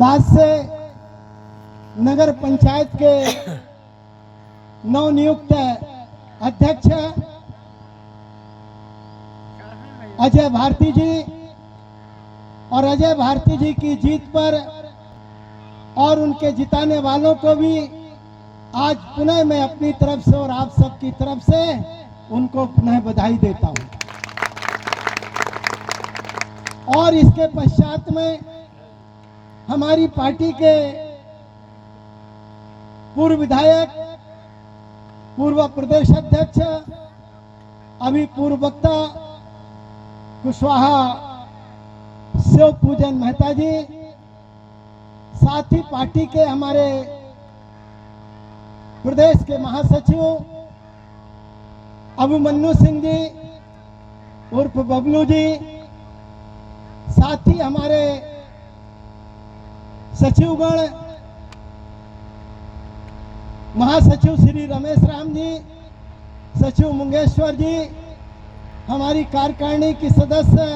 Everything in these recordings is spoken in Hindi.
बाद से नगर पंचायत के नवनियुक्त अध्यक्ष अजय भारती जी और अजय भारती जी की जीत पर और उनके जिताने वालों को भी आज पुनः मैं अपनी तरफ से और आप सबकी तरफ से उनको पुनः बधाई देता हूं। और इसके पश्चात में हमारी पार्टी के पूर्व विधायक, पूर्व प्रदेश अध्यक्ष, अभी पूर्व वक्ता कुशवाहा शिव पूजन मेहता जी, साथ ही पार्टी के हमारे प्रदेश के महासचिव अभिमन्यु सिंह जी उर्फ बबलू जी, साथ ही हमारे सचिवगण, महासचिव श्री रमेश राम जी, सचिव मुंगेश्वर जी, हमारी कार्यकारिणी की सदस्य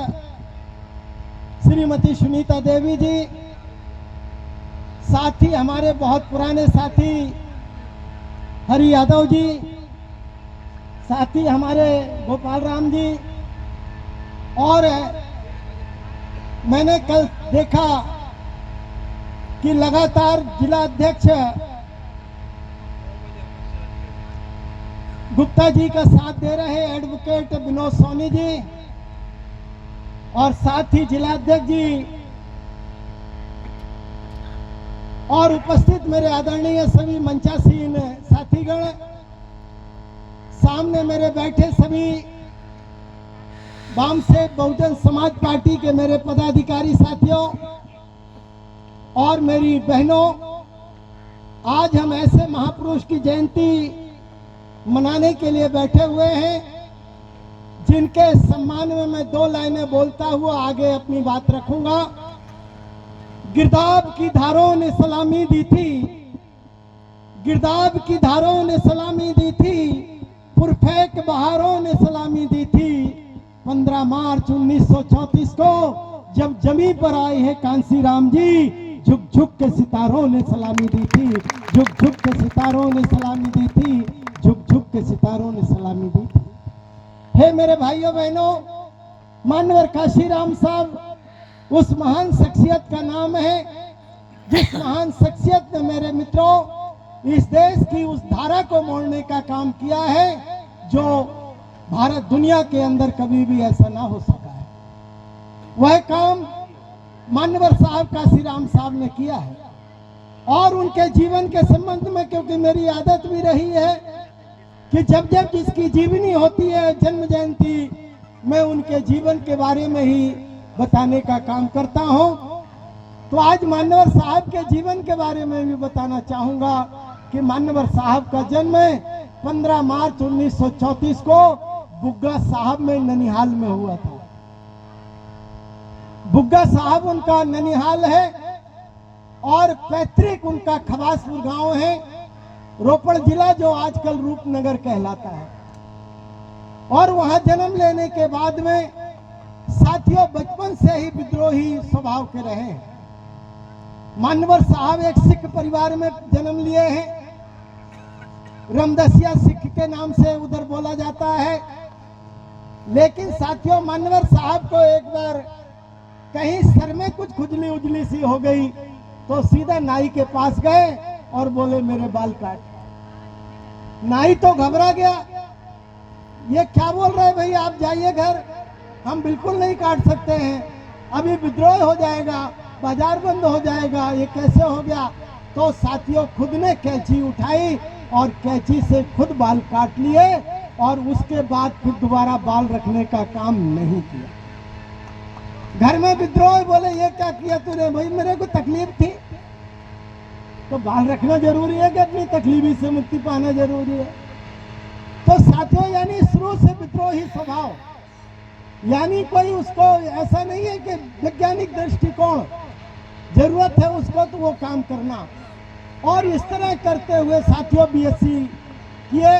श्रीमती सुनीता देवी जी, साथ ही हमारे बहुत पुराने साथी हरि यादव जी, साथ ही हमारे गोपाल राम जी। और मैंने कल देखा कि लगातार जिला अध्यक्ष गुप्ता जी का साथ दे रहे एडवोकेट विनोद सोनी जी और साथ ही जिला अध्यक्ष जी और उपस्थित मेरे आदरणीय सभी मंचासीन साथीगण, सामने मेरे बैठे सभी वाम से बहुजन समाज पार्टी के मेरे पदाधिकारी साथियों और मेरी बहनों, आज हम ऐसे महापुरुष की जयंती मनाने के लिए बैठे हुए हैं जिनके सम्मान में मैं दो लाइनें बोलता हुआ आगे अपनी बात रखूंगा। गिरदाब की धारों ने सलामी दी थी, गिरदाब की धारों ने सलामी दी थी, पुरफेक बहारों ने सलामी दी थी। 15 मार्च 1934 को जब जमी पर आए हैं कांसी राम जी, झुक झुक के सितारों ने सलामी दी थी, झुक झुक के सितारों ने सलामी दी थी, झुक झुक के सितारों ने सलामी दी थी। हे मेरे भाइयों बहनों, मानवर काशीराम साहब उस महान शख्सियत का नाम है जिस महान शख्सियत ने मेरे मित्रों इस देश की उस धारा को मोड़ने का काम किया है जो भारत दुनिया के अंदर कभी भी ऐसा ना हो सका है। वह काम मान्यवर साहब काशीराम साहब ने किया है। और उनके जीवन के संबंध में क्योंकि मेरी आदत भी रही है कि जब जब जिसकी जीवनी होती है, जन्म जयंती, मैं उनके जीवन के बारे में ही बताने का काम करता हूं। तो आज मान्यवर साहब के जीवन के बारे में भी बताना चाहूंगा कि मान्यवर साहब का जन्म 15 मार्च 1934 को बुग्गा साहब में ननिहाल में हुआ था। बुग्गा साहब उनका ननिहाल है और पैतृक उनका खवासपुर गांव है, रोपड़ जिला जो आजकल रूपनगर कहलाता है। और वहां जन्म लेने के बाद में साथियों बचपन से ही विद्रोही स्वभाव के रहे हैं। मान्यवर साहब एक सिख परिवार में जन्म लिए हैं, रामदसिया सिख के नाम से उधर बोला जाता है। लेकिन साथियों मान्यवर साहब को एक बार कहीं सर में कुछ खुजली उजली सी हो गई तो सीधा नाई के पास गए और बोले मेरे बाल काट। नाई तो घबरा गया, ये क्या बोल रहे भाई, आप जाइए घर, हम बिल्कुल नहीं काट सकते हैं, अभी विद्रोह हो जाएगा, बाजार बंद हो जाएगा, ये कैसे हो गया। तो साथियों खुद ने कैंची उठाई और कैंची से खुद बाल काट लिए और उसके बाद फिर दोबारा बाल रखने का काम नहीं किया। घर में विद्रोह, बोले ये क्या किया तूने, भाई मेरे को तकलीफ थी। तो बाल रखना जरूरी है कि अपनी तकलीफ से मुक्ति पाना जरूरी है। तो साथियों यानी शुरू से विद्रोही स्वभाव, यानी कोई उसको ऐसा नहीं है कि वैज्ञानिक दृष्टिकोण, जरूरत है उसको तो वो काम करना। और इस तरह करते हुए साथियों बीएससी किए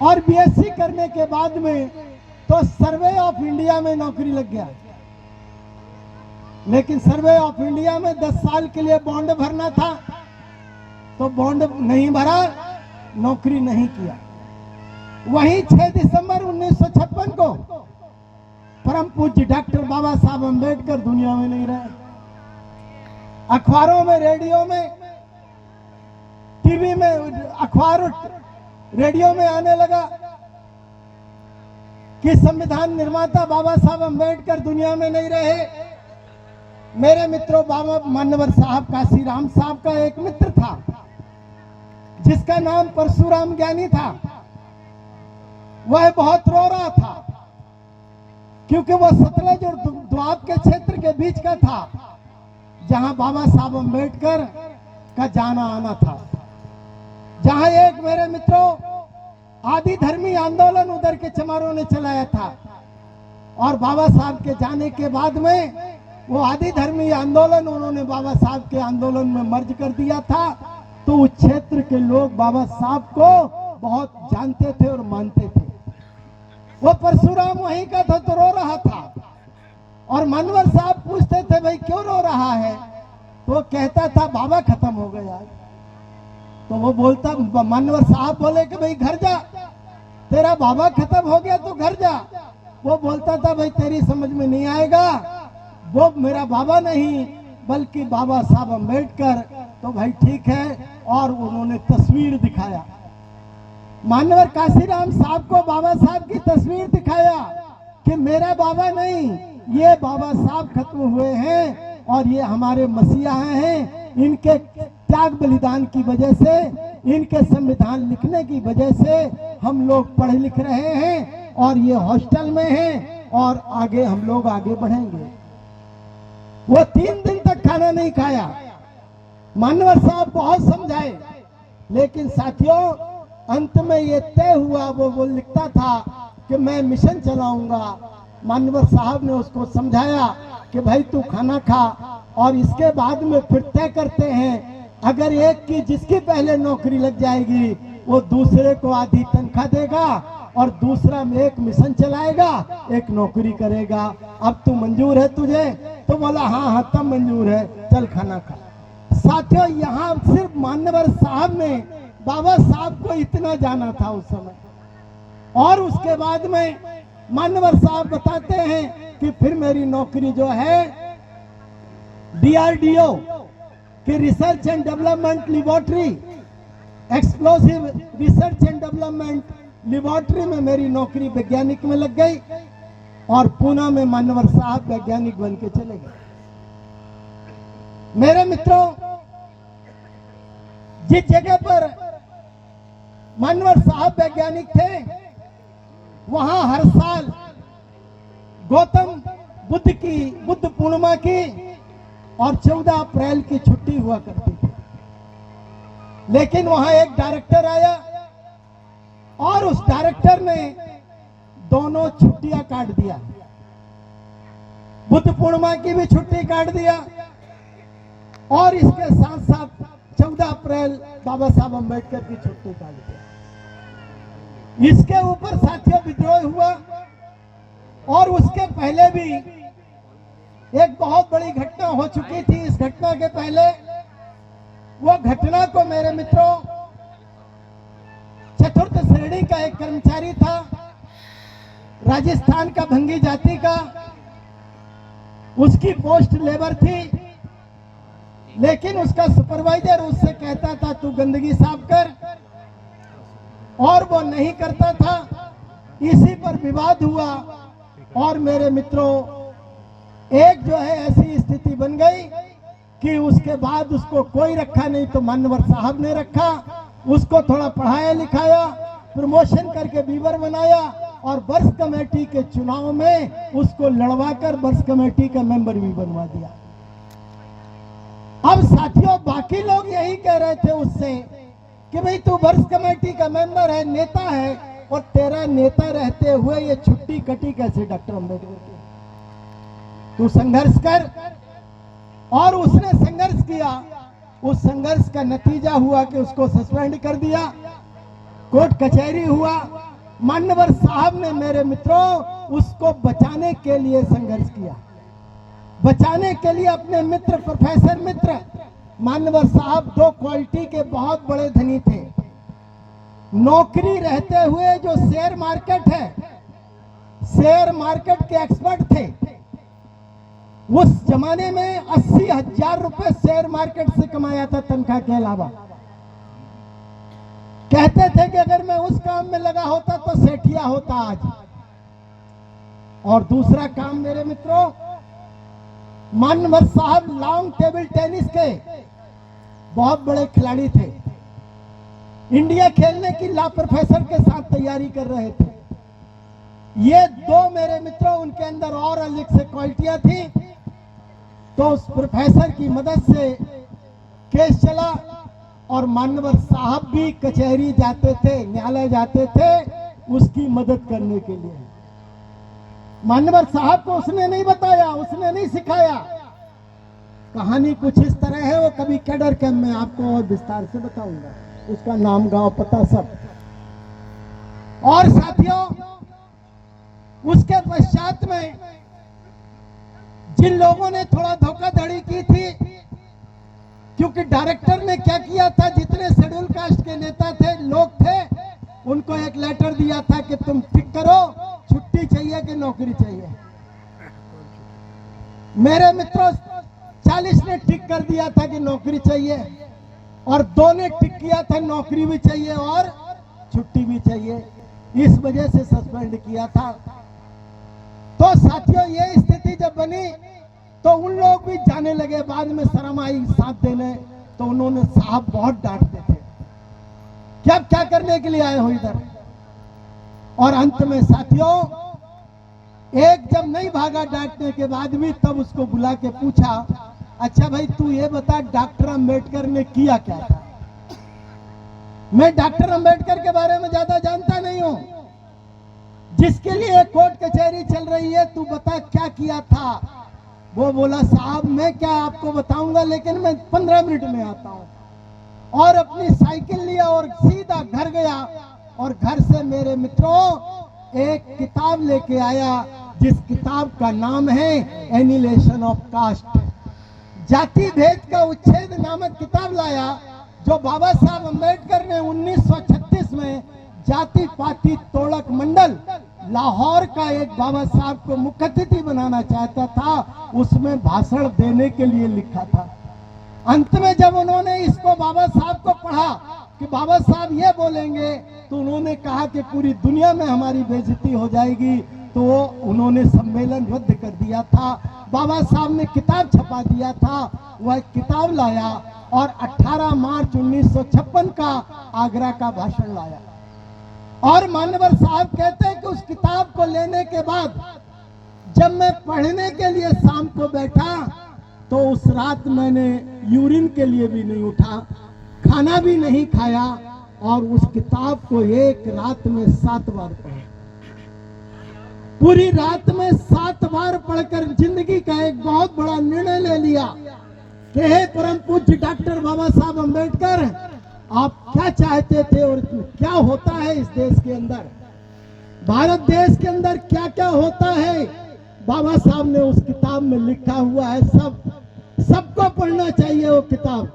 और बीएससी करने के बाद में तो सर्वे ऑफ इंडिया में नौकरी लग गया। लेकिन सर्वे ऑफ इंडिया में 10 साल के लिए बॉन्ड भरना था, तो बॉन्ड नहीं भरा, नौकरी नहीं किया। वहीं 6 दिसंबर 1956 को परम पूज्य डॉक्टर बाबा साहब अम्बेडकर दुनिया में नहीं रहे। अखबारों में, रेडियो में, टीवी में, अखबार रेडियो में आने लगा कि संविधान निर्माता बाबा साहब अम्बेडकर दुनिया में नहीं रहे। मेरे मित्रों, बाबा मान्यवर साहब काशीराम साहब का एक मित्र था जिसका नाम परशुराम ज्ञानी था। वह बहुत रो रहा था क्योंकि वह सतलज और द्वाब के क्षेत्र के बीच का था जहां बाबा साहब अम्बेडकर का जाना आना था, जहां एक मेरे मित्रों आदि धर्मी आंदोलन उधर के चमारों ने चलाया था, और बाबा साहब के जाने के बाद में वो आदि धर्मी आंदोलन उन्होंने बाबा साहब के आंदोलन में मर्ज कर दिया था। तो उस क्षेत्र के लोग बाबा साहब को बहुत जानते थे और मानते थे। वो परशुराम वहीं का था तो रो रहा था, और मान्यवर साहब पूछते थे भाई क्यों रो रहा है, तो वो कहता था बाबा खत्म हो गया। तो वो बोलता, मान्यवर साहब बोले कि भाई घर जा, तेरा बाबा खत्म हो गया तो घर जा। वो बोलता था भाई तेरी समझ में नहीं आएगा, वो मेरा बाबा नहीं बल्कि बाबा साहब अम्बेडकर। तो भाई ठीक है, और उन्होंने तस्वीर दिखाया, मान्यवर काशीराम साहब को बाबा साहब की तस्वीर दिखाया कि मेरा बाबा नहीं, ये बाबा साहब खत्म हुए हैं और ये हमारे मसीहा हैं। इनके त्याग बलिदान की वजह से, इनके संविधान लिखने की वजह से हम लोग पढ़ लिख रहे हैं और ये हॉस्टल में हैं और आगे हम लोग आगे बढ़ेंगे। वो 3 दिन तक खाना नहीं खाया। मान्यवर साहब बहुत समझाए, लेकिन साथियों अंत में ये तय हुआ। वो लिखता था कि मैं मिशन चलाऊंगा। मान्यवर साहब ने उसको समझाया कि भाई तू खाना खा और इसके बाद में फिर तय करते हैं। अगर एक की जिसकी पहले नौकरी लग जाएगी वो दूसरे को आधी तनख्वाह देगा और दूसरा में एक मिशन चलाएगा, एक नौकरी करेगा। अब तू मंजूर है तुझे? तो बोला हाँ हाँ तब मंजूर है, चल खाना खा। साथियों यहाँ सिर्फ मान्यवर साहब ने बाबा साहब को इतना जाना था उस समय, और उसके बाद में मान्यवर साहब बताते हैं कि फिर मेरी नौकरी जो है DRDO की research and development laboratory, explosive research and development laboratory में मेरी नौकरी वैज्ञानिक में लग गई, और पूना में मान्यवर साहब वैज्ञानिक बन के चले गए। मेरे मित्रों, जिस जगह पर मान्यवर साहब वैज्ञानिक थे वहां हर साल गौतम बुद्ध पूर्णिमा की और 14 अप्रैल की छुट्टी हुआ करती थी। लेकिन वहां एक डायरेक्टर आया और उस डायरेक्टर ने दोनों छुट्टियां काट दिया, बुद्ध पूर्णिमा की भी छुट्टी काट दिया और इसके साथ साथ 14 अप्रैल बाबा साहब अम्बेडकर की छुट्टी काट दिया। इसके ऊपर साथियों विद्रोह हुआ, और उसके पहले भी एक बहुत बड़ी घटना हो चुकी थी। इस घटना के पहले, वो घटना को मेरे मित्रों, चतुर्थ श्रेणी का एक कर्मचारी था, राजस्थान का भंगी जाति का, उसकी पोस्ट लेबर थी, लेकिन उसका सुपरवाइजर उससे कहता था तू गंदगी साफ कर, और वो नहीं करता था। इसी पर विवाद हुआ, और मेरे मित्रों एक जो है ऐसी स्थिति बन गई कि उसके बाद उसको कोई रखा नहीं, तो मान्यवर साहब ने रखा। उसको थोड़ा पढ़ाया लिखाया, प्रमोशन करके वीवर बनाया, और वर्ष कमेटी के चुनाव में उसको लड़वाकर वर्ष कमेटी का मेंबर भी बनवा दिया। अब साथियों बाकी लोग यही कह रहे थे उससे कि भाई तू वर्ष कमेटी का मेंबर है, नेता है, और तेरा नेता रहते हुए ये छुट्टी कटी कैसे डॉक्टर अम्बेडकर की? तू संघर्ष कर। और उसने संघर्ष किया। उस संघर्ष का नतीजा हुआ कि उसको सस्पेंड कर दिया, कोर्ट कचहरी हुआ। मान्यवर साहब ने मेरे मित्रों उसको बचाने के लिए संघर्ष किया, बचाने के लिए अपने मित्र प्रोफेसर मित्र मानवर साहब दो क्वालिटी के बहुत बड़े धनी थे। नौकरी रहते हुए जो शेयर मार्केट है, शेयर मार्केट के एक्सपर्ट थे। उस जमाने में 80,000 रुपए शेयर मार्केट से कमाया था तनख्वाह के अलावा। कहते थे कि अगर मैं उस काम में लगा होता तो सेठिया होता आज। और दूसरा काम मेरे मित्रों, मानवर साहब लॉन्ग टेबल टेनिस के बहुत बड़े खिलाड़ी थे। इंडिया खेलने की ला प्रोफेसर के साथ तैयारी कर रहे थे। ये दो मेरे मित्रों, उनके अंदर और अलग से क्वालिटियां थी। तो उस प्रोफेसर की मदद से केस चला और मानवर साहब भी कचहरी जाते थे, न्यायालय जाते थे उसकी मदद करने के लिए। मानवर साहब को उसने नहीं बताया, उसने नहीं सिखाया। कहानी कुछ इस तरह है, वो कभी कैडर कैंप में आपको और विस्तार से बताऊंगा, उसका नाम गांव पता सब। और साथियों, उसके पश्चात में जिन लोगों ने थोड़ा धोखाधड़ी की थी, क्योंकि डायरेक्टर ने क्या किया था, जितने शेड्यूल कास्ट के नेता थे, लोग थे, उनको एक लेटर दिया था कि तुम टिक करो, छुट्टी चाहिए कि नौकरी चाहिए। मेरे मित्रों 40 ने टिक कर दिया था कि नौकरी चाहिए, और 2 ने टिक किया था नौकरी भी चाहिए और छुट्टी भी चाहिए। इस वजह से सस्पेंड किया था। तो साथियों, ये स्थिति जब बनी तो उन लोग भी जाने लगे, बाद में शर्म आई साथ देने, तो उन्होंने साहब बहुत डांटते थे कि अब क्या करने के लिए आए हो इधर। और अंत में साथियों, एक जब नहीं भागा डांटने के बाद भी, तब उसको बुला के पूछा, अच्छा भाई तू ये बता, डॉक्टर अंबेडकर ने किया क्या था? मैं डॉक्टर अंबेडकर के बारे में ज्यादा जानता नहीं हूं, जिसके लिए कोर्ट कचहरी चल रही है, तू बता क्या किया था। वो बोला, साहब मैं क्या आपको बताऊंगा, लेकिन मैं 15 मिनट में आता हूं। और अपनी साइकिल लिया और सीधा घर गया, और घर से मेरे मित्रों एक किताब लेके आया, जिस किताब का नाम है एनिहिलेशन ऑफ कास्ट, जाति भेद का उच्छेद नामक किताब लाया, जो बाबा साहब अम्बेडकर ने 1936 में जाति पाति तोड़क मंडल लाहौर का एक बाबा साहब को मुख्य अतिथि बनाना चाहता था, उसमें भाषण देने के लिए लिखा था। अंत में जब उन्होंने इसको बाबा साहब को पढ़ा कि बाबा साहब ये बोलेंगे, तो उन्होंने कहा कि पूरी दुनिया में हमारी बेइज्जती हो जाएगी, तो उन्होंने सम्मेलन रद्द कर दिया था। बाबा साहब ने किताब छपा दिया था, वह किताब लाया और 18 मार्च 1956 का आगरा का भाषण लाया। और मानवर साहब कहते हैं कि उस किताब को लेने के बाद जब मैं पढ़ने के लिए शाम को बैठा, तो उस रात मैंने यूरिन के लिए भी नहीं उठा, खाना भी नहीं खाया, और उस किताब को एक रात में 7 बार पढ़ा। पूरी रात में 7 बार पढ़कर जिंदगी का एक बहुत बड़ा निर्णय ले लिया कि हे परम पूज्य डॉक्टर बाबा साहब अम्बेडकर, आप क्या चाहते थे और क्या होता है इस देश के अंदर, भारत देश के अंदर क्या क्या होता है, बाबा साहब ने उस किताब में लिखा हुआ है। सबको पढ़ना चाहिए वो किताब।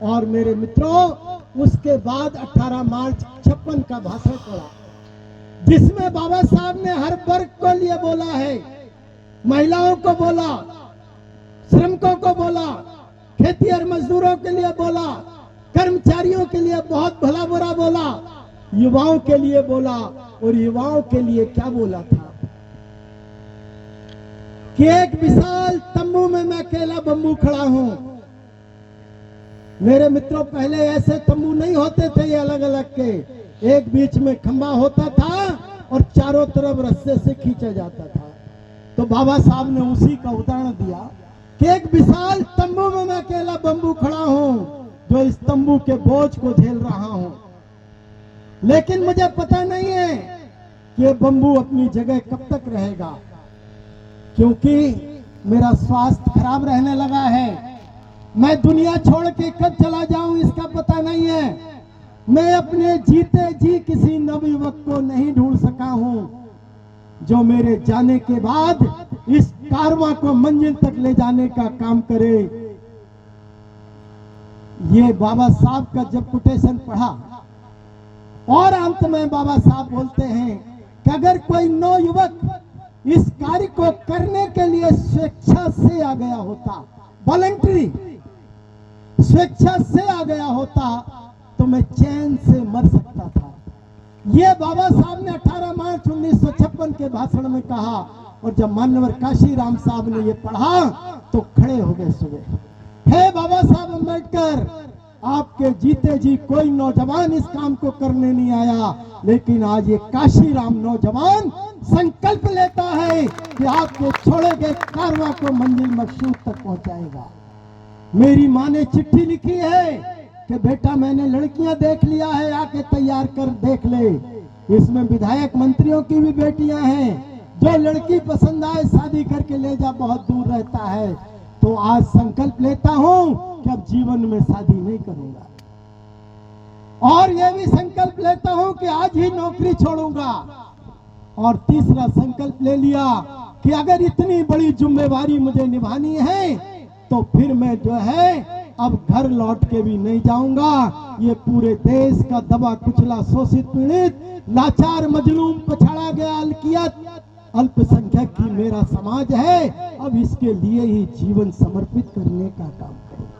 और मेरे मित्रों, उसके बाद 18 मार्च 56 का भाषण पढ़ा, जिसमें बाबा साहब ने हर वर्ग को लिए बोला है, महिलाओं को बोला, श्रमिकों को बोला, खेती और मजदूरों के लिए बोला, कर्मचारियों के लिए बहुत भला बुरा बोला, युवाओं के लिए बोला। और युवाओं के लिए क्या बोला था कि एक विशाल तंबू में मैं अकेला बम्बू खड़ा हूं। मेरे मित्रों, पहले ऐसे तंबू नहीं होते थे ये अलग अलग के, एक बीच में खंबा होता था और चारों तरफ रस्से से खींचा जाता था। तो बाबा साहब ने उसी का उदाहरण दिया कि एक विशाल तंबू में मैं अकेला बम्बू खड़ा हूं, जो इस तंबू के बोझ को झेल रहा हूं, लेकिन मुझे पता नहीं है कि ये बम्बू अपनी जगह कब तक रहेगा, क्योंकि मेरा स्वास्थ्य खराब रहने लगा है। मैं दुनिया छोड़ के कब चला जाऊं इसका पता नहीं है। मैं अपने जीते जी किसी नवयुवक को नहीं ढूंढ सका हूं जो मेरे जाने के बाद इस कारवां को मंजिल तक ले जाने का काम करे। ये बाबा साहब का जब कोटेशन पढ़ा और अंत में बाबा साहब बोलते हैं कि अगर कोई नौयुवक इस कार्य को करने के लिए स्वेच्छा से आ गया होता, वॉलंटरी स्वेच्छा से आ गया होता, तो मैं चैन से मर सकता था। ये बाबा साहब ने 18 मार्च 1956 के भाषण में कहा, और जब मान्यवर काशीराम साहब ने ये पढ़ा तो खड़े हो गए सुबह। हे बाबा साहब अम्बेडकर, आपके जीते जी कोई नौजवान इस काम को करने नहीं आया, लेकिन आज ये काशीराम नौजवान संकल्प लेता है कि आपके छोड़े गए कारवां को मंजिल मकसूद तक पहुंचाएगा। मेरी माँ ने चिट्ठी लिखी है कि बेटा मैंने लड़कियां देख लिया है, आके तैयार कर देख ले। इसमें विधायक मंत्रियों की भी बेटियां हैं, जो लड़की पसंद आए शादी करके ले जा, बहुत दूर रहता है। तो आज संकल्प लेता हूं कि अब जीवन में शादी नहीं करूंगा, और यह भी संकल्प लेता हूं कि आज ही नौकरी छोड़ूंगा। और तीसरा संकल्प ले लिया कि अगर इतनी बड़ी जिम्मेवारी मुझे निभानी है तो फिर मैं जो है अब घर लौट के भी नहीं जाऊंगा। ये पूरे देश का दबा कुचला, शोषित, पीड़ित, लाचार, मजलूम, पछाड़ा गया अल्पसंख्यक की मेरा समाज है, अब इसके लिए ही जीवन समर्पित करने का काम करूंगा।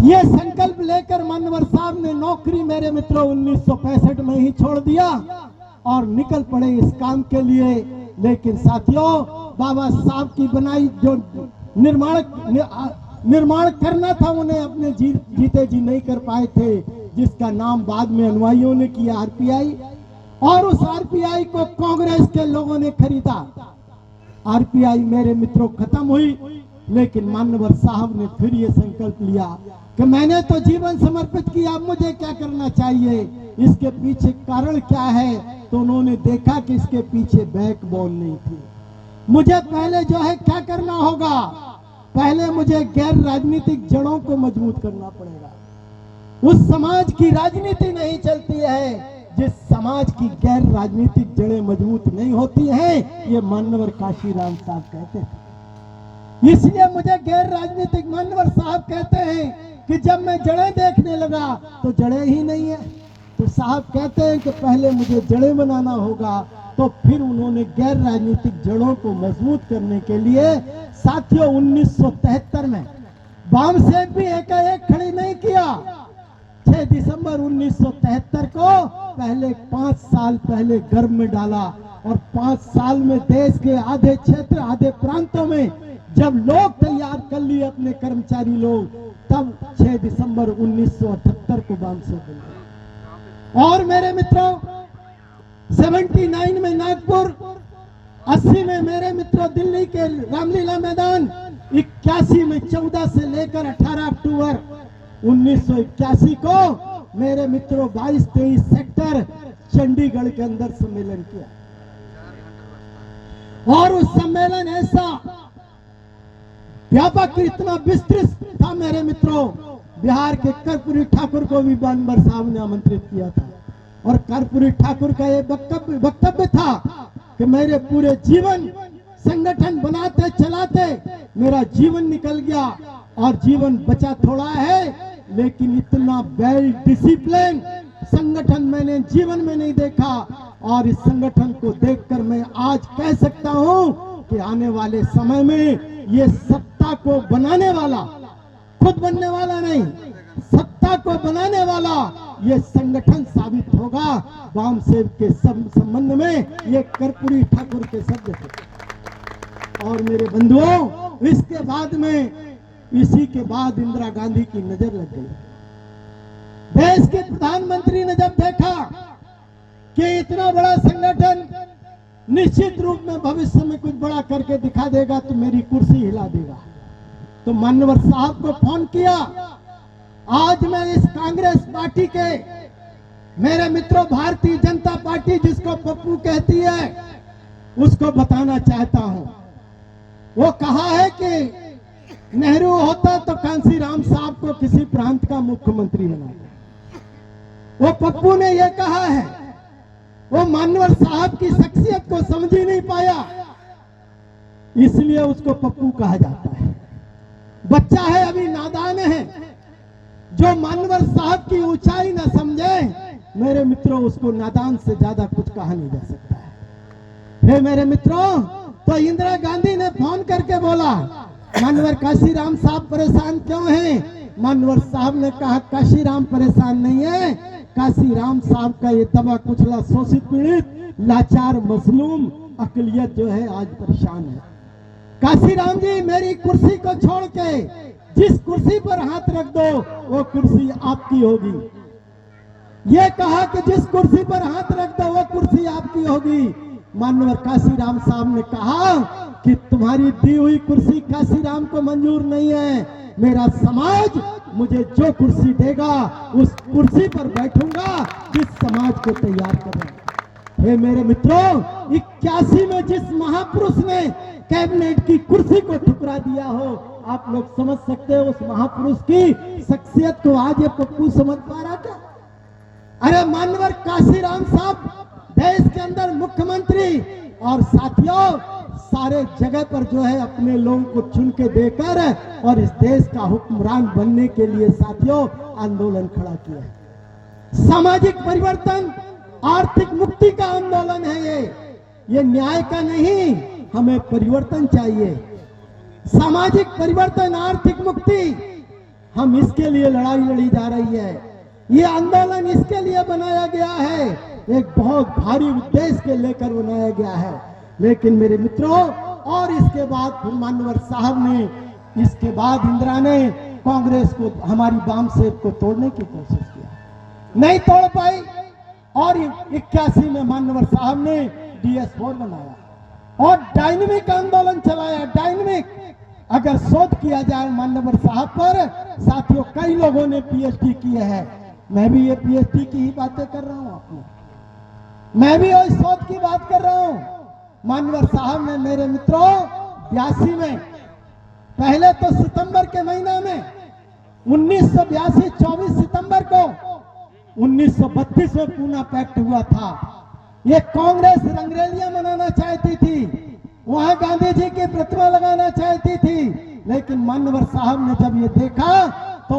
ये संकल्प लेकर मान्यवर साहब ने नौकरी मेरे मित्रों 1965 में ही छोड़ दिया और निकल पड़े इस काम के लिए। लेकिन साथियों, बाबा साहब की बनाई जो निर्माण करना था, उन्हें अपने जीते जी नहीं कर पाए थे, जिसका नाम बाद में अनुयायियों ने किया आरपीआई, और उस आरपीआई को कांग्रेस के लोगों ने खरीदा। आरपीआई मेरे मित्रों खत्म हुई, लेकिन मान्यवर साहब ने फिर ये संकल्प लिया कि मैंने तो जीवन समर्पित किया, अब मुझे क्या करना चाहिए, इसके पीछे कारण क्या है। तो उन्होंने देखा कि इसके पीछे बैकबोन नहीं थी। मुझे पहले जो है क्या करना होगा, पहले मुझे गैर राजनीतिक जड़ों को मजबूत करना पड़ेगा। उस समाज की राजनीति नहीं चलती है जिस समाज की गैर राजनीतिक जड़ें मजबूत नहीं होती हैं, ये मान्यवर काशीराम साहब कहते थे। इसलिए मुझे गैर राजनीतिक, मान्यवर साहब कहते हैं कि जब मैं जड़ें देखने लगा तो जड़ें ही नहीं है, तो साहब कहते हैं कि पहले मुझे जड़ें बनाना होगा। तो फिर उन्होंने गैर राजनीतिक जड़ों को मजबूत करने के लिए साथियों 1973 में बाम से भी एकाएक खड़ी नहीं किया। 6 दिसंबर 1973 को पहले 5 साल पहले गर्भ में डाला, और 5 साल में देश के आधे क्षेत्र, आधे प्रांतों में जब लोग तैयार कर लिए अपने कर्मचारी लोग, तब 6 दिसंबर 1978 को बाम से बना। और मेरे मित्रों 79 में नागपुर, 80 में मेरे मित्रों दिल्ली के रामलीला मैदान, 81 में 14 से लेकर 18 अक्टूबर 1981 को मेरे मित्रों 22-23 सेक्टर चंडीगढ़ के अंदर सम्मेलन किया। और उस सम्मेलन ऐसा व्यापक, इतना विस्तृत था मेरे मित्रों, बिहार के कर्पूरी ठाकुर को भी मान्यवर साहब ने आमंत्रित किया था। और कर्पूरी ठाकुर का ये वक्तव्य था कि मेरे पूरे जीवन संगठन बनाते चलाते मेरा जीवन निकल गया, और जीवन बचा थोड़ा है, लेकिन इतना वेल डिसिप्लिन संगठन मैंने जीवन में नहीं देखा। और इस संगठन को देखकर मैं आज कह सकता हूं कि आने वाले समय में ये सत्ता को बनाने वाला, खुद बनने वाला नहीं, सत्ता को बनाने वाला ये संगठन साबित होगा। वाम सेव के संबंध में ये कर्पूरी ठाकुर के शब्द थे। और मेरे बंधुओं, इसके बाद में, इसी के बाद इंदिरा गांधी की नजर लग गई। देश के प्रधानमंत्री ने जब देखा कि इतना बड़ा संगठन निश्चित रूप में भविष्य में कुछ बड़ा करके दिखा देगा, तो मेरी कुर्सी हिला देगा, तो मान्यवर साहब को फोन किया। आज मैं इस कांग्रेस पार्टी के, मेरे मित्रों भारतीय जनता पार्टी जिसको पप्पू कहती है, उसको बताना चाहता हूं। वो कहा है कि नेहरू होता तो कांसीराम साहब को किसी प्रांत का मुख्यमंत्री बनाता। वो पप्पू ने ये कहा है, वो मान्यवर साहब की शख्सियत को समझ ही नहीं पाया। इसलिए उसको पप्पू कहा जाता है। बच्चा है, अभी नादान है, जो मानवर साहब की ऊंचाई न समझे, मेरे मित्रों, उसको नादान से ज्यादा कुछ कहा नहीं जा सकता है। फिर मेरे मित्रों, तो इंदिरा गांधी ने फोन करके बोला, मानवर काशीराम साहब परेशान क्यों हैं? मानवर साहब ने कहा, काशीराम परेशान नहीं है, काशीराम साहब का ये दबा कुचला, शोषित, पीड़ित, लाचार, मजलूम अकलियत जो है आज परेशान है। काशीराम जी, मेरी कुर्सी को छोड़ के जिस कुर्सी पर हाथ रख दो वो कुर्सी आपकी होगी। ये कहा कि जिस कुर्सी पर हाथ रख दो वो कुर्सी आपकी होगी। मानवर काशीराम साहब ने कहा कि तुम्हारी दी हुई कुर्सी काशीराम को मंजूर नहीं है, मेरा समाज मुझे जो कुर्सी देगा उस कुर्सी पर बैठूंगा जिस समाज को तैयार करें। हे मेरे मित्रों, 81 में जिस महापुरुष ने कैबिनेट की कुर्सी को ठुकरा दिया हो, आप लोग समझ सकते हो उस महापुरुष की शख्सियत को आज ये पप्पू समझ पा रहा था? अरे मानवर काशीराम साहब देश के अंदर मुख्यमंत्री और साथियों सारे जगह पर जो है अपने लोगों को चुन के देकर और इस देश का हुक्मरान बनने के लिए साथियों आंदोलन खड़ा किया है। सामाजिक परिवर्तन, आर्थिक मुक्ति का आंदोलन है ये न्याय का नहीं, हमें परिवर्तन चाहिए। सामाजिक परिवर्तन, आर्थिक मुक्ति, हम इसके लिए लड़ाई लड़ी जा रही है। ये आंदोलन इसके लिए बनाया गया है, एक बहुत भारी उद्देश्य के लेकर बनाया गया है। लेकिन मेरे मित्रों, और इसके बाद फिर मानवर साहब ने, इसके बाद इंदिरा ने कांग्रेस को, हमारी वाम सेब को तोड़ने की कोशिश किया, नहीं तोड़ पाई। और 81 में मानवर साहब ने DS4 बनाया और डायनेमिक आंदोलन चलाया। डायनेमिक, अगर शोध किया जाए मानवर साहब पर, साथियों कई लोगों ने PhD किए हैं, मैं भी ये PhD की ही बातें कर रहा हूं आपको, मैं भी इस शोध की बात कर रहा हूं। मानवर साहब ने मेरे मित्रों 82 में, पहले तो सितंबर के महीना में 1982 24 सितंबर को 1932 में पूना पैक्ट हुआ था। ये कांग्रेस रंगरेलियां मनाना चाहती थी, वहां गांधी जी की प्रतिमा लगाना चाहती थी, लेकिन मानवर साहब ने जब ये देखा तो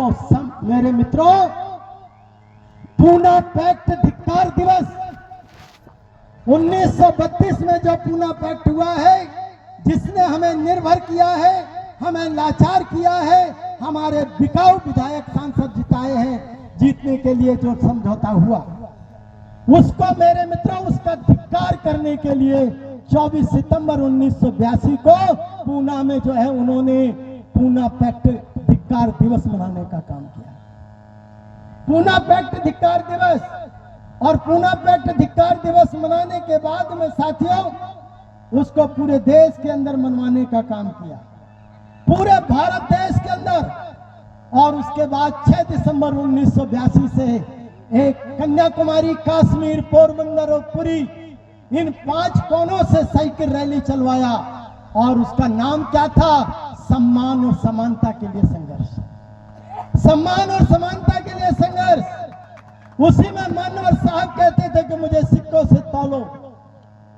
मेरे मित्रों, पूना पैक्ट धिक्कार दिवस 1932 में जो पूना पैक्ट हुआ है, जिसने हमें निर्भर किया है, हमें लाचार किया है, हमारे बिकाऊ विधायक सांसद जिताए हैं, जीतने के लिए जो समझौता हुआ, उसको मेरे मित्रों, उसका धिक्कार करने के लिए 24 सितंबर 1982 को पूना में जो है उन्होंने पूना पैक्ट धिक्कार दिवस मनाने का काम किया। पूना पैक्ट धिक्कार दिवस, और पूना पैक्ट धिक्कार दिवस मनाने के बाद में साथियों उसको पूरे देश के अंदर मनवाने का काम किया, पूरे भारत देश के अंदर। और उसके बाद 6 दिसंबर 1982 से एक कन्याकुमारी, कश्मीर, पोरबंदर और पुरी, इन 5 कोनों से साइकिल रैली चलवाया, और उसका नाम क्या था? सम्मान और समानता के लिए संघर्ष। सम्मान और समानता के लिए संघर्ष। उसी में मानवर साहब कहते थे कि मुझे सिक्कों से तौलो,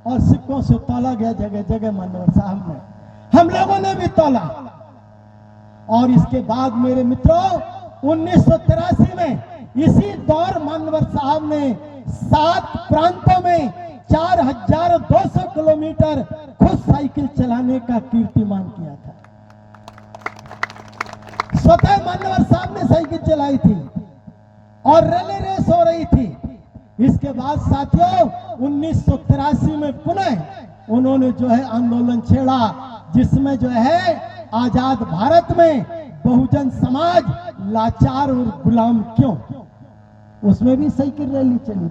और सिक्कों से तौला गया जगह जगह मानवर साहब ने, हम लोगों ने भी तौला। और इसके बाद मेरे मित्रों 1983 में इसी दौर मानवर साहब ने 7 प्रांतों में 4200 किलोमीटर खुद साइकिल चलाने का कीर्तिमान किया था। स्वतः मानवर साहब ने साइकिल चलाई थी और रैली रेस हो रही थी। इसके बाद साथियों 1983 में पुनः उन्होंने जो है आंदोलन छेड़ा, जिसमें जो है आजाद भारत में बहुजन समाज लाचार और गुलाम क्यों, उसमें भी साइकिल रैली चली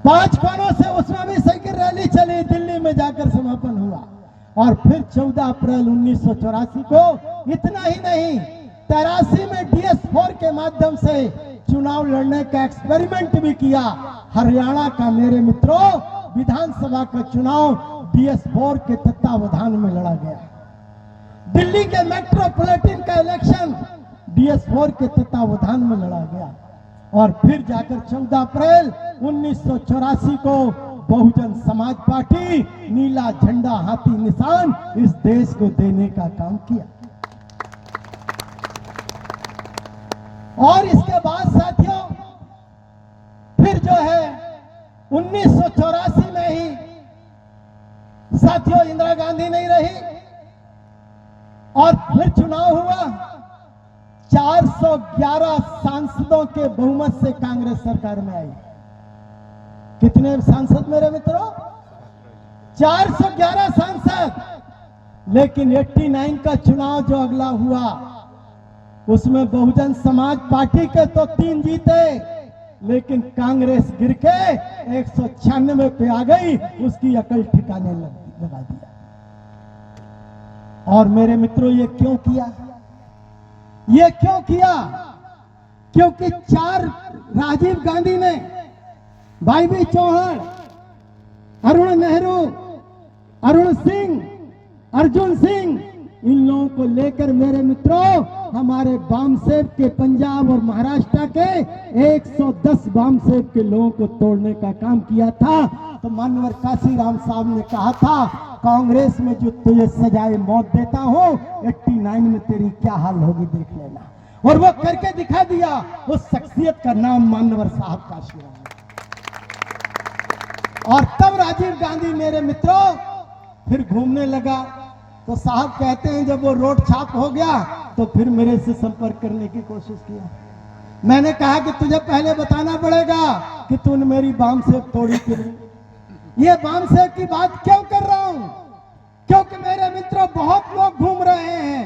5 कोनों से, उसमें भी साइकिल रैली चली, दिल्ली में जाकर समापन हुआ। और फिर 14 अप्रैल 1984 को, इतना ही नहीं 83 में DS4 के माध्यम से चुनाव लड़ने का एक्सपेरिमेंट भी किया। हरियाणा का मेरे मित्रों विधानसभा का चुनाव DS4 के तत्वावधान में लड़ा गया। दिल्ली के मेट्रोपॉलिटन का इलेक्शन DS4 के तत्वावधान में लड़ा गया। और फिर जाकर 14 अप्रैल 1984 को बहुजन समाज पार्टी नीला झंडा हाथी निशान इस देश को देने का काम किया। और इसके बाद साथियों फिर जो है 1984 में ही साथियों इंदिरा गांधी नहीं रही और फिर चुनाव हुआ। 411 सांसदों के बहुमत से कांग्रेस सरकार में आई। कितने सांसद मेरे मित्रों? 411 सांसद। लेकिन 89 का चुनाव जो अगला हुआ उसमें बहुजन समाज पार्टी के तो 3 जीते, लेकिन कांग्रेस गिर के 196 पे आ गई, उसकी अकल ठिकाने लगा दिया। और मेरे मित्रों ये क्यों किया? ये क्यों किया? क्योंकि 4 राजीव गांधी ने, भाई बी चौहान, अरुण नेहरू, अरुण सिंह, अर्जुन सिंह, इन लोगों को लेकर मेरे मित्रों हमारे बामसेव के पंजाब और महाराष्ट्र के 110 बामसेव के लोगों को तोड़ने का काम किया था। तो मानवर काशीराम साहब ने कहा था कांग्रेस में जो तुझे सजाए मौत देता हूं 89 में तेरी क्या हाल होगी देख लेना। और वो करके दिखा दिया। उस शख्सियत का नाम मानवर साहब काशीराम। और तब राजीव गांधी मेरे मित्रों फिर घूमने लगा। तो साहब कहते हैं जब वो रोड छाप हो गया तो फिर मेरे से संपर्क करने की कोशिश किया। मैंने कहा कि तुझे पहले बताना पड़ेगा कि तूने मेरी बामसेव तोड़ी क्यों। ये बामसेव की बात क्यों कर रहा हूं? क्योंकि मेरे मित्रों बहुत लोग घूम रहे हैं,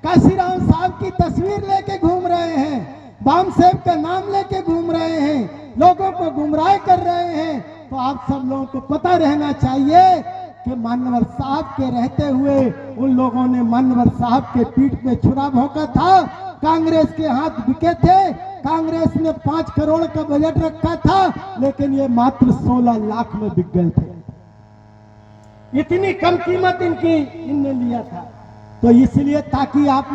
काशीराम साहब की तस्वीर लेके घूम रहे हैं, बामसेव का नाम लेके घूम रहे हैं, लोगों को गुमराह कर रहे हैं। तो आप सब लोगों को पता रहना चाहिए कि मानवर साहब के रहते हुए उन लोगों ने मानवर साहब के पीठ पे छुरा भोंका था। कांग्रेस के हाथ बिके थे। कांग्रेस ने 5 करोड़ का बजट रखा था, लेकिन ये मात्र 16 लाख में बिक गए थे। इतनी कम कीमत इनने लिया था। तो इसलिए ताकि आप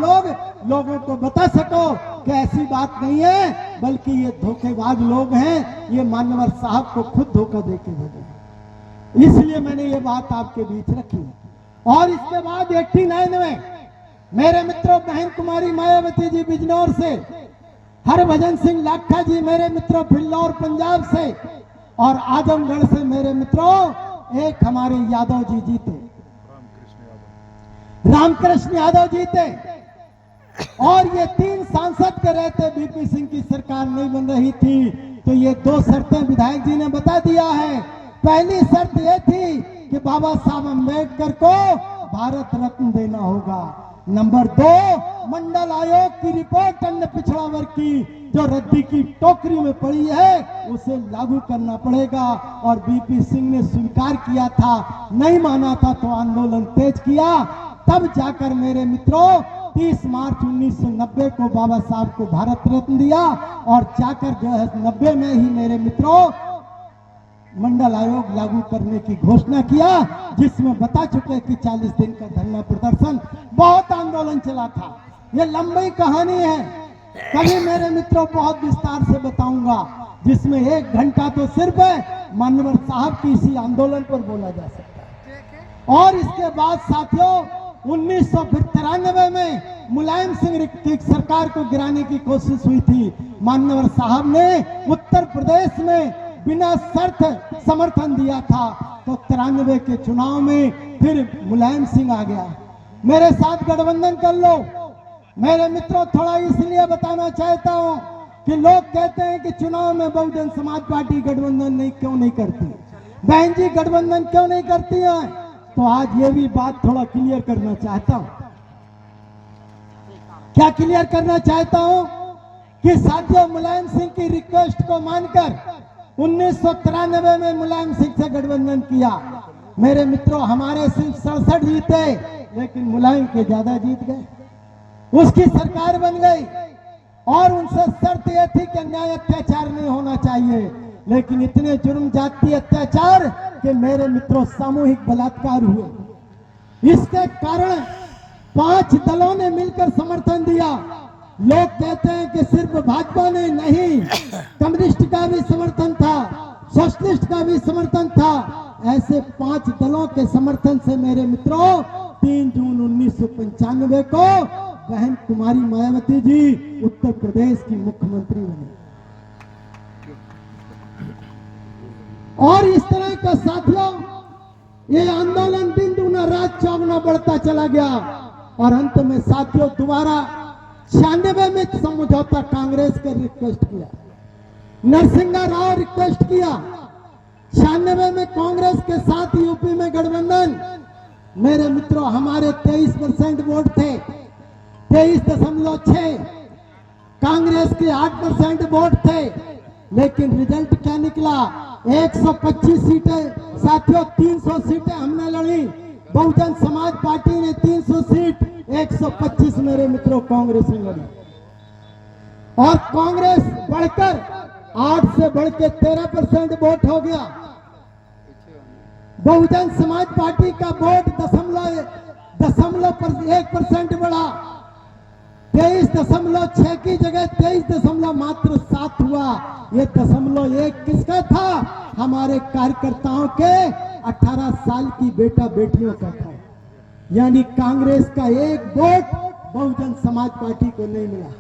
लोगों को बता सको कि ऐसी बात नहीं है, बल्कि ये धोखेबाज लोग हैं। ये मानवर साहब को खुद धोखा देके भेजे। इसलिए मैंने ये बात आपके बीच रखी। और इसके बाद 89 में मेरे मित्रों बहन कुमारी मायावती जी बिजनौर से, हरभजन सिंह लाखा जी मेरे मित्रों फिल्लौर पंजाब से, और आजमगढ़ से मेरे मित्रों एक हमारे यादव जी जीते, रामकृष्ण यादव जीते। और ये 3 सांसद के रहते बीपी सिंह की सरकार नहीं बन रही थी। तो ये 2 शर्तें विधायक जी ने बता दिया है। पहली शर्त यह थी कि बाबा साहब अम्बेडकर को भारत रत्न देना होगा। नंबर 2, मंडल आयोग की रिपोर्ट अन्य पिछड़ा वर्ग की जो रद्दी की टोकरी में पड़ी है उसे लागू करना पड़ेगा। और बीपी सिंह ने स्वीकार किया था, नहीं माना था तो आंदोलन तेज किया। तब जाकर मेरे मित्रों 30 मार्च 1990 को बाबा साहब को भारत रत्न दिया। और जाकर जो है 90 में ही मेरे मित्रों मंडल आयोग लागू करने की घोषणा किया, जिसमें बता चुके कि 40 दिन का धरना प्रदर्शन, बहुत आंदोलन चला था। ये लंबी कहानी है, कभी मेरे मित्रों बहुत विस्तार से बताऊंगा, जिसमें 1 घंटा तो सिर्फ मानवर साहब की इसी आंदोलन पर बोला जा सकता है। और इसके बाद साथियों 1993 में मुलायम सिंह की सरकार को गिराने की कोशिश हुई थी। मानवर साहब ने उत्तर प्रदेश में बिना शर्त समर्थन दिया था। तो 93 के चुनाव में फिर मुलायम सिंह आ गया। मेरे साथ गठबंधन कर लो। मेरे मित्रों थोड़ा इसलिए बताना चाहता हूं कि लोग कहते हैं कि चुनाव में बहुजन समाज पार्टी गठबंधन क्यों नहीं करती, बहन जी गठबंधन क्यों नहीं करती है। तो आज ये भी बात थोड़ा क्लियर करना चाहता हूं। क्या क्लियर करना चाहता हूं कि साथियों मुलायम सिंह की रिक्वेस्ट को मानकर 1993 में मुलायम सिंह से गठबंधन किया। मेरे मित्रों हमारे सिर्फ 67 जीते, लेकिन मुलायम के ज्यादा जीत गए, उसकी सरकार बन गई। और उनसे शर्त यह थी कि अन्याय अत्याचार नहीं होना चाहिए, लेकिन इतने जुर्म जाति अत्याचार कि मेरे मित्रों सामूहिक बलात्कार हुए। इसके कारण 5 दलों ने मिलकर समर्थन दिया। लोग कहते हैं कि सिर्फ भाजपा ने नहीं, कम्युनिस्ट का भी समर्थन था, सोशलिस्ट का भी समर्थन था। ऐसे 5 दलों के समर्थन से मेरे मित्रों 3 जून 1995 को बहन कुमारी मायावती जी उत्तर प्रदेश की मुख्यमंत्री बनी। और इस तरह का साथियों ये आंदोलन दिन दूना रात चौगुना बढ़ता चला गया और अंत में साथियों दोबारा 96 में समझौता कांग्रेस का रिक्वेस्ट किया, नरसिंह राव रिक्वेस्ट किया। 96 में कांग्रेस के साथ यूपी में गठबंधन। मेरे मित्रों हमारे 23% वोट थे, 23.6। कांग्रेस के 8% वोट थे, लेकिन रिजल्ट क्या निकला? 125 सीटें साथियों, 300 सीटें हमने लड़ी। बहुजन समाज पार्टी ने 300 सीट, 125 मेरे मित्रों कांग्रेस ने लड़ी। और कांग्रेस बढ़कर 8 से बढ़ के 13% वोट हो गया। बहुजन समाज पार्टी का वोट 0.1% बढ़ा। 23.6 की जगह 23.7 हुआ। ये 0.1 किसका था? हमारे कार्यकर्ताओं के 18 साल की बेटा बेटियों का था। यानी कांग्रेस का एक वोट बहुजन समाज पार्टी को नहीं मिला।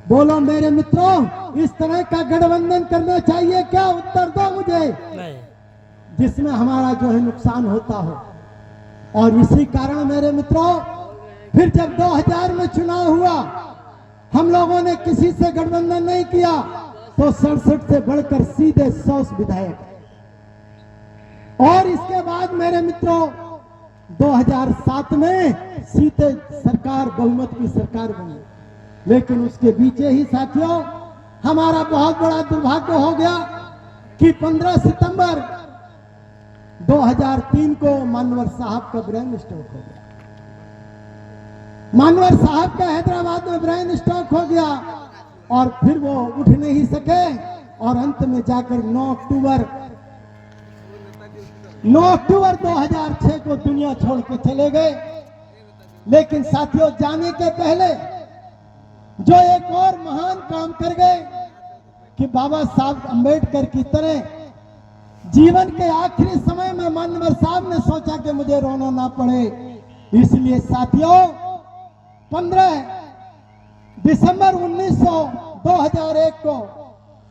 बोलो मेरे मित्रों, इस तरह का गठबंधन करना चाहिए क्या? उत्तर दो मुझे। नहीं। जिसमें हमारा जो है नुकसान होता हो। और इसी कारण मेरे मित्रों फिर जब 2000 में चुनाव हुआ, हम लोगों ने किसी से गठबंधन नहीं किया, तो 67 से बढ़कर सीधे 100 विधायक। और इसके बाद मेरे मित्रों 2007 में सीधे सरकार, बहुमत की सरकार बनी। लेकिन उसके पीछे ही साथियों हमारा बहुत बड़ा दुर्भाग्य हो गया कि 15 सितंबर 2003 को मानवर साहब का ब्रेन स्ट्रोक हो गया। मानवर साहब का हैदराबाद में ब्रेन स्ट्रोक हो गया और फिर वो उठ नहीं सके और अंत में जाकर 9 अक्टूबर 2006 को दुनिया छोड़ के चले गए। लेकिन साथियों जाने के पहले जो एक और महान काम कर गए कि बाबा साहब अंबेडकर की तरह जीवन के आखिरी समय में मानवर साहब ने सोचा कि मुझे रोना ना पड़े, इसलिए साथियों 15 दिसंबर 2001 को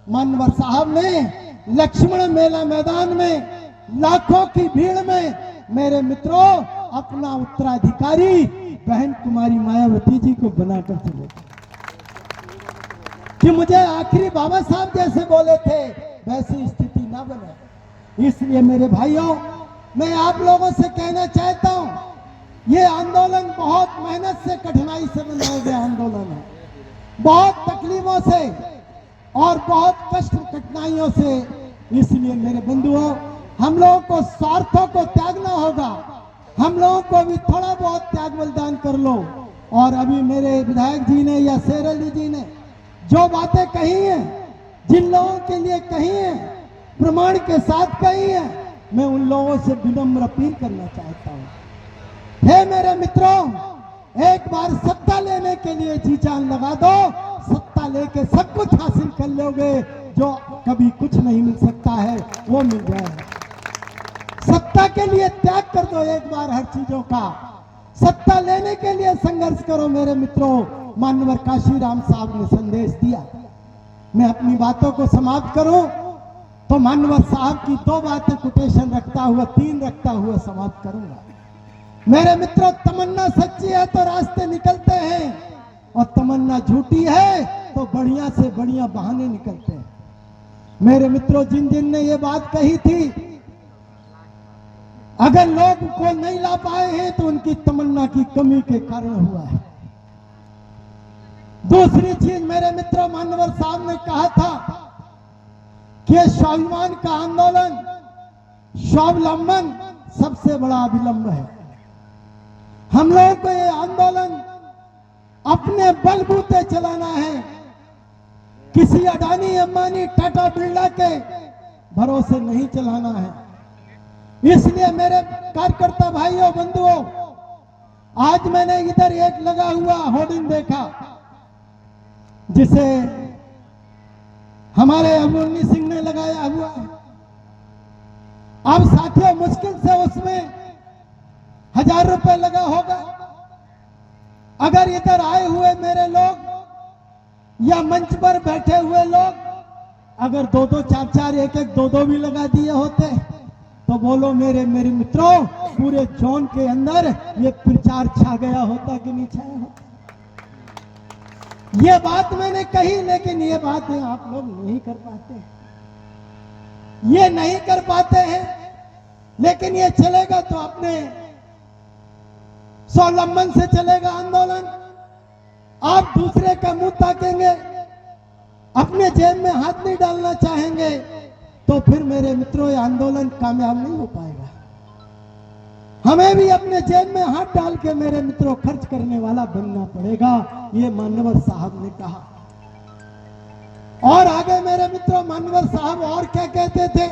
मानवर साहब ने लक्ष्मण मेला मैदान में लाखों की भीड़ में मेरे मित्रों अपना उत्तराधिकारी बहन कुमारी मायावती जी को बनाकर चले कि मुझे आखिरी बाबा साहब जैसे बोले थे वैसी स्थिति ना बने। इसलिए मेरे भाइयों मैं आप लोगों से कहना चाहता हूं, ये आंदोलन बहुत मेहनत से, कठिनाई से बनाया गया आंदोलन है, बहुत तकलीफों से और बहुत कष्ट कठिनाइयों से। इसलिए मेरे बंधुओं हम लोगों को स्वार्थों को त्यागना होगा, हम लोगों को भी थोड़ा बहुत त्याग बलिदान कर लो। और अभी मेरे विधायक जी ने या शेर अली जी ने जो बातें कही हैं, जिन लोगों के लिए कही हैं, प्रमाण के साथ कही हैं, मैं उन लोगों से विनम्र अपील करना चाहता हूं। हे मेरे मित्रों, एक बार सत्ता लेने के लिए जी जान लगा दो, सत्ता लेके सब कुछ हासिल कर लोगे, जो कभी कुछ नहीं मिल सकता है वो मिल जाएगा। सत्ता के लिए त्याग कर दो एक बार हर चीजों का, सत्ता लेने के लिए संघर्ष करो मेरे मित्रों। मानवर काशीराम साहब ने संदेश दिया। मैं अपनी बातों को समाप्त करूं तो मानवर साहब की 2 बातें कोटेशन रखता हुआ, 3 रखता हुआ समाप्त करूंगा। मेरे मित्रों, तमन्ना सच्ची है तो रास्ते निकलते हैं, और तमन्ना झूठी है तो बढ़िया से बढ़िया बहाने निकलते हैं। मेरे मित्रों, जिन जिन ने ये बात कही थी, अगर लोग को नहीं ला पाए हैं तो उनकी तमन्ना की कमी के कारण हुआ है। दूसरी चीज मेरे मित्रों, मानवर साहब ने कहा था कि स्वाभिमान का आंदोलन, स्वावलंबन सबसे बड़ा अभिलंब है। हम लोगों को ये आंदोलन अपने बलबूते चलाना है, किसी अडानी अंबानी टाटा बिरला के भरोसे नहीं चलाना है। इसलिए मेरे कार्यकर्ता भाइयों बंधुओं, आज मैंने इधर एक लगा हुआ होर्डिंग देखा जिसे हमारे अमोनी सिंह ने लगाया हुआ है। अब साथियों मुश्किल से उसमें 1000 रुपए लगा होगा। अगर इधर आए हुए मेरे लोग या मंच पर बैठे हुए लोग अगर 2-2, 4-4, 1-1, 2-2 भी लगा दिए होते तो बोलो मेरे मित्रों, पूरे जोन के अंदर ये प्रचार छा गया होता कि नहीं छाया होता। ये बात मैंने कही, लेकिन ये बातें आप लोग नहीं कर पाते, ये नहीं कर पाते हैं। लेकिन ये चलेगा तो अपने स्वावलंबन से चलेगा आंदोलन। आप दूसरे का मुंह ताकेंगे, अपने जेब में हाथ नहीं डालना चाहेंगे, तो फिर मेरे मित्रों ये आंदोलन कामयाब नहीं हो पाएगा। हमें भी अपने जेब में हाथ डाल के मेरे मित्रों खर्च करने वाला बनना पड़ेगा, ये मानवर साहब ने कहा। और आगे मेरे मित्रों मानवर साहब और क्या कहते थे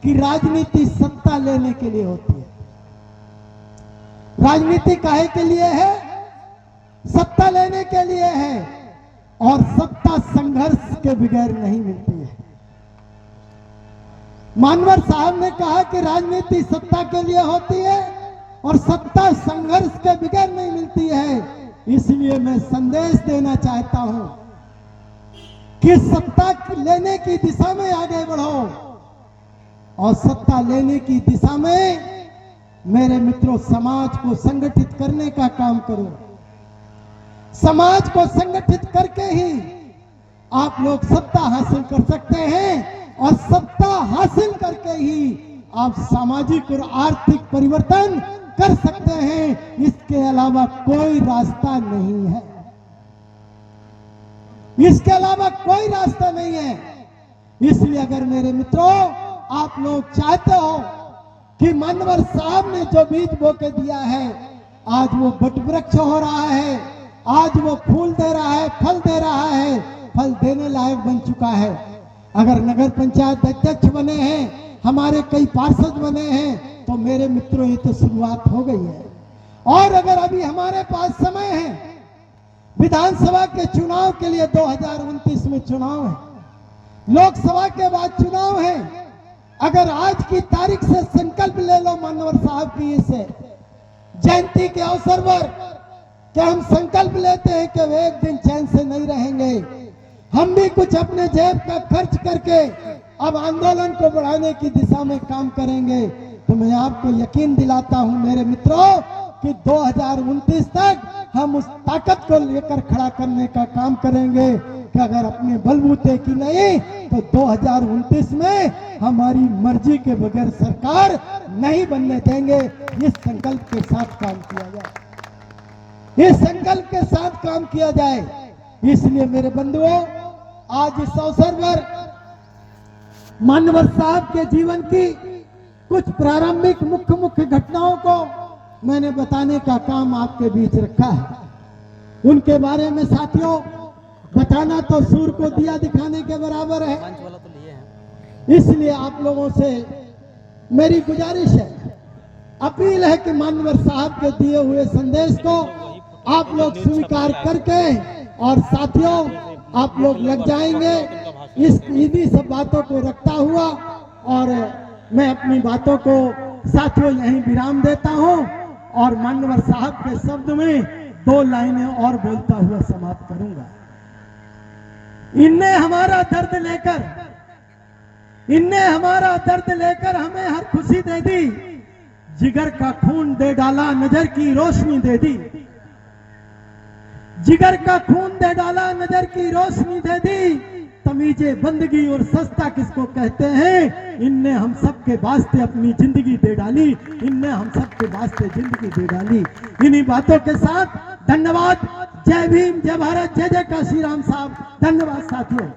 कि राजनीति सत्ता लेने के लिए होती है। राजनीति काहे के लिए है? सत्ता लेने के लिए है, और सत्ता संघर्ष के बगैर नहीं मिलती है। मानवर साहब ने कहा कि राजनीति सत्ता के लिए होती है और सत्ता संघर्ष के बगैर नहीं मिलती है। इसलिए मैं संदेश देना चाहता हूं कि सत्ता लेने की दिशा में आगे बढ़ो, और सत्ता लेने की दिशा में मेरे मित्रों समाज को संगठित करने का काम करो। समाज को संगठित करके ही आप लोग सत्ता हासिल कर सकते हैं, और सत्ता हासिल करके ही आप सामाजिक और आर्थिक परिवर्तन कर सकते हैं। इसके अलावा कोई रास्ता नहीं है, इसके अलावा कोई रास्ता नहीं है। इसलिए अगर मेरे मित्रों आप लोग चाहते हो कि मानवर साहब ने जो बीज बो के दिया है, आज वो वटवृक्ष हो रहा है, आज वो फूल दे रहा है, फल दे रहा है, फल देने लायक बन चुका है। अगर नगर पंचायत अध्यक्ष बने हैं, हमारे कई पार्षद बने हैं, तो मेरे मित्रों ये तो शुरुआत हो गई है। और अगर अभी हमारे पास समय है, विधानसभा के चुनाव के लिए 2029 में चुनाव है, लोकसभा के बाद चुनाव है। अगर आज की तारीख से संकल्प ले लो मानवर साहब की इस जयंती के अवसर पर कि हम संकल्प लेते हैं कि वे एक दिन चैन से नहीं रहेंगे, हम भी कुछ अपने जेब का खर्च करके अब आंदोलन को बढ़ाने की दिशा में काम करेंगे, तो मैं आपको यकीन दिलाता हूं मेरे मित्रों कि 2029 तक हम उस ताकत को लेकर खड़ा करने का काम करेंगे कि अगर अपने बलबूते की नहीं तो 2029 में हमारी मर्जी के बगैर सरकार नहीं बनने देंगे। इस संकल्प के साथ काम किया जाए, इस संकल्प के साथ काम किया जाए। इसलिए मेरे बंधुओं, आज इस अवसर पर मानवर साहब के जीवन की कुछ प्रारंभिक मुख्य घटनाओं को मैंने बताने का काम आपके बीच रखा है। उनके बारे में साथियों बताना तो सूर को दिया दिखाने के बराबर है। इसलिए आप लोगों से मेरी गुजारिश है, अपील है कि मानवर साहब के दिए हुए संदेश को आप लोग स्वीकार करके और साथियों आप लोग लग जाएंगे। इन्हीं सब बातों को रखता हुआ और मैं अपनी बातों को साथियों यहीं विराम देता हूं और मानवर साहब के शब्द में 2 लाइनें और बोलता हुआ समाप्त करूंगा। इनने हमारा दर्द लेकर हमें हर खुशी दे दी, जिगर का खून दे डाला, नजर की रोशनी दे दी। जिगर का खून दे डाला, नजर की रोशनी दे दी। तमीजे बंदगी और सस्ता किसको कहते हैं? इनने हम सबके वास्ते अपनी जिंदगी दे डाली, इनने हम सबके वास्ते जिंदगी दे डाली। इन्हीं बातों के साथ धन्यवाद। जय भीम, जय भारत, जय जय काशीराम साहब। धन्यवाद साथियों।